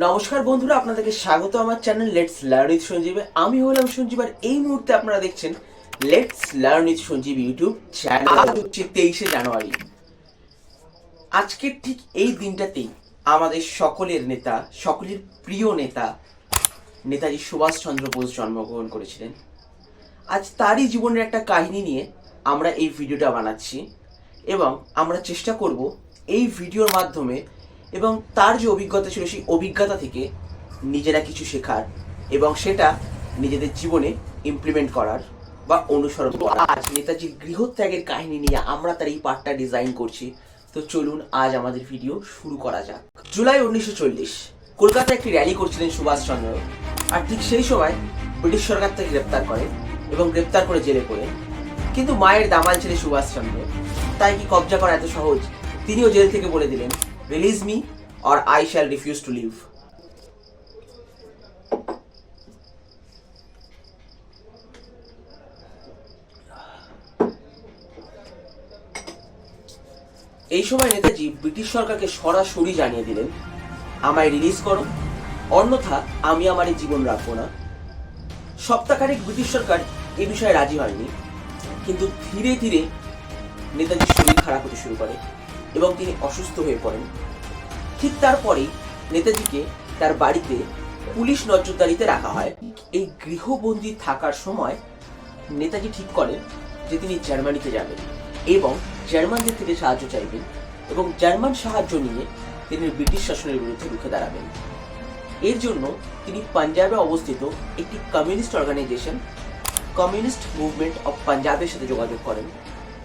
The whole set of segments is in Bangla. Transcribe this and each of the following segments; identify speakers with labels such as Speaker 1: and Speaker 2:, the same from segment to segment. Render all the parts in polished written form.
Speaker 1: নমস্কার বন্ধুরা, আপনাদেরকে স্বাগত আমার চ্যানেল লেটস লার্ন উইথ সঞ্জীবে। আমি হলাম সঞ্জীব আর এই মুহূর্তে আপনারা দেখছেন let's learn with Sanjeev YouTube channel. আজ হচ্ছে 23শে জানুয়ারি। আজকের ঠিক এই দিনটাতেই আমাদের সকলের নেতা, সকলের প্রিয় নেতা নেতাজি সুভাষচন্দ্র বোস জন্মগ্রহণ করেছিলেন। আজ তারই জীবনের একটা কাহিনী নিয়ে আমরা এই ভিডিওটা বানাচ্ছি এবং আমরা চেষ্টা করব এই ভিডিওর মাধ্যমে এবং তার যে অভিজ্ঞতা ছিল সেই অভিজ্ঞতা থেকে নিজেরা কিছু শেখার এবং সেটা নিজেদের জীবনে ইমপ্লিমেন্ট করার বা অনুসরণ করার। আজ নেতাজির গৃহত্যাগের কাহিনী নিয়ে আমরা তার এই পার্টটা ডিজাইন করছি। তো চলুন আজ আমাদের ভিডিও শুরু করা যাক। জুলাই 1940 কলকাতায় একটি র্যালি করছিলেন সুভাষচন্দ্র, আর ঠিক সেই সময় ব্রিটিশ সরকার তাকে গ্রেপ্তার করে এবং গ্রেপ্তার করে জেলে পড়ে। কিন্তু মায়ের দামাল ছিলেন সুভাষচন্দ্র, তাই কি কবজা করা এত সহজ? তিনিও জেল থেকে বলে দিলেন, release me or I shall refuse to live. এই সময় নেতাজি ব্রিটিশ সরকারকে সরাসরি জানিয়ে দিলেন, আমায় রিলিজ করো, অন্যথা আমি আমার এই জীবন রাখবো না। সপ্তাহখানেক ব্রিটিশ সরকার এ বিষয়ে রাজি হয়নি, কিন্তু ধীরে ধীরে নেতাজির শরীর খারাপ হতে শুরু করে এবং তিনি অসুস্থ হয়ে পড়েন। ঠিক তারপরেই নেতাজিকে তার বাড়িতে পুলিশ নজরদারিতে রাখা হয়। এই গৃহবন্দী থাকার সময় নেতাজি ঠিক করেন যে তিনি জার্মানিতে যাবেন এবং জার্মানদের থেকে সাহায্য চাইবেন এবং জার্মান সাহায্য নিয়ে তিনি ব্রিটিশ শাসনের বিরুদ্ধে রুখে দাঁড়াবেন। এর জন্য তিনি পাঞ্জাবে অবস্থিত একটি communist organisation communist movement of পাঞ্জাবের সাথে যোগাযোগ করেন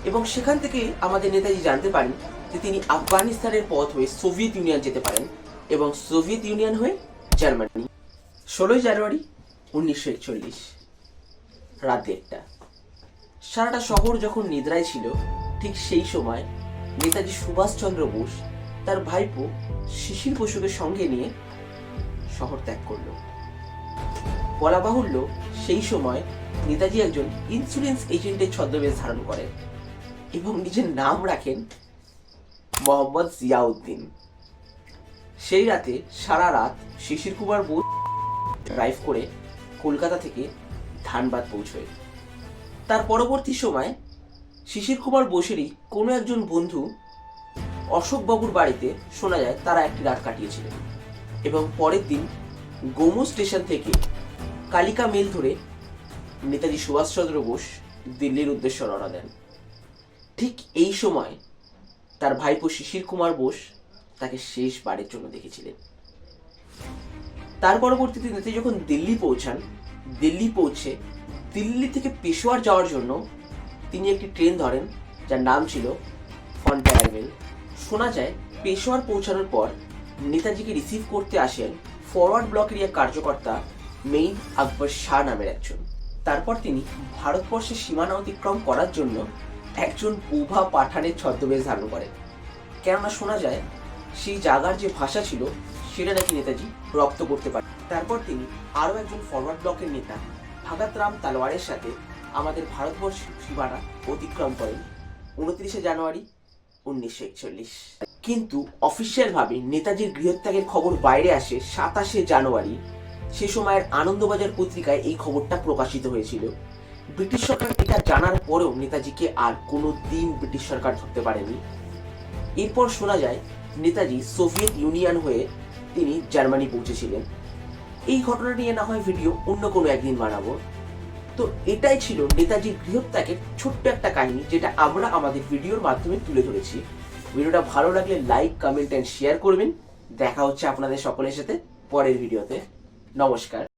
Speaker 1: এবং সেখান থেকে আমাদের নেতাজি জানতে পারেন যে তিনি আফগানিস্তানের পথ হয়ে সোভিয়েত ইউনিয়ন যেতে পারেন এবং সোভিয়েত ইউনিয়ন হয়ে জার্মানি। 16 জানুয়ারি 1941 রাত 1টা। সারাটা শহর যখন নিদ্রায় ছিল, ঠিক সেই সময় নেতাজি সুভাষচন্দ্র বোস তার ভাইপো শিশির বসুকে সঙ্গে নিয়ে শহর ত্যাগ করল। বলা বাহুল্য, সেই সময় নেতাজি একজন ইন্স্যুরেন্স এজেন্টের ছদ্মবেশ ধারণ করেন এবং নিজের নাম রাখেন মোহাম্মদ জিয়াউদ্দিন। সেই রাতে সারা রাত শিশির কুমার বোস ড্রাইভ করে কলকাতা থেকে ধানবাদ পৌঁছয়। তার পরবর্তী সময় শিশির কুমার বোসেরই কোনো একজন বন্ধু অশোকবাবুর বাড়িতে শোনা যায় তারা একটি রাত কাটিয়েছিলেন এবং পরের দিন গোমো স্টেশন থেকে কালিকা মেল ধরে নেতাজি সুভাষচন্দ্র বোস দিল্লির উদ্দেশ্যে রওনা দেন। ঠিক এই সময় তার ভাইপো শিশির কুমার বোস তাকে শেষবারের জন্য দেখেছিলেন। তার পরবর্তীতে নেতাজি যখন দিল্লি পৌঁছান, দিল্লি পৌঁছে দিল্লি থেকে পেশোয়ার যাওয়ার জন্য তিনি একটি ট্রেন ধরেন যার নাম ছিল ফন্টায়ার মেল। শোনা যায় পেশোয়ার পৌঁছানোর পর নেতাজিকে রিসিভ করতে আসেন ফরওয়ার্ড ব্লকের এক কার্যকর্তা মেইন আকবর শাহ নামের একজন। তারপর তিনি ভারতবর্ষের সীমানা অতিক্রম করার জন্য একজন বোভা পাঠানের ছদ্মবেশ ধারণ করেন, কেননা শোনা যায় সেই জায়গার যে ভাষা ছিল সেটা নাকি নেতাজি রপ্ত করতে পারে। তারপর তিনি আরও একজন ফরওয়ার্ড ব্লকের নেতা ভগৎ রাম তালওয়ারের সাথে আমাদের ভারতবর্ষের সীমানা অতিক্রম করেন 29শে জানুয়ারি 1941। কিন্তু অফিসিয়ালভাবে নেতাজির গৃহত্যাগের খবর বাইরে আসে 27শে জানুয়ারি। সে সময়ের আনন্দবাজার পত্রিকায় এই খবরটা প্রকাশিত হয়েছিল। ব্রিটিশ সরকার এটা জানার পরেও নেতাজিকে আর কোনো দিন ব্রিটিশ সরকার ধরতে পারেনি। এরপর শোনা যায় নেতাজি সোভিয়েত ইউনিয়ন হয়ে তিনি জার্মানি পৌঁছেছিলেন। এই ঘটনা নিয়ে না হয় ভিডিও অন্য কোনো একদিন বানাবো। তো এটাই ছিল নেতাজির গৃহত্যাগের ছোট্ট একটা কাহিনী, যেটা আমরা আমাদের ভিডিওর মাধ্যমে তুলে ধরেছি। ভিডিওটা ভালো লাগলে লাইক, কমেন্ট এন্ড শেয়ার করবেন। দেখা হচ্ছে আপনাদের সকলের সাথে পরের ভিডিওতে। নমস্কার।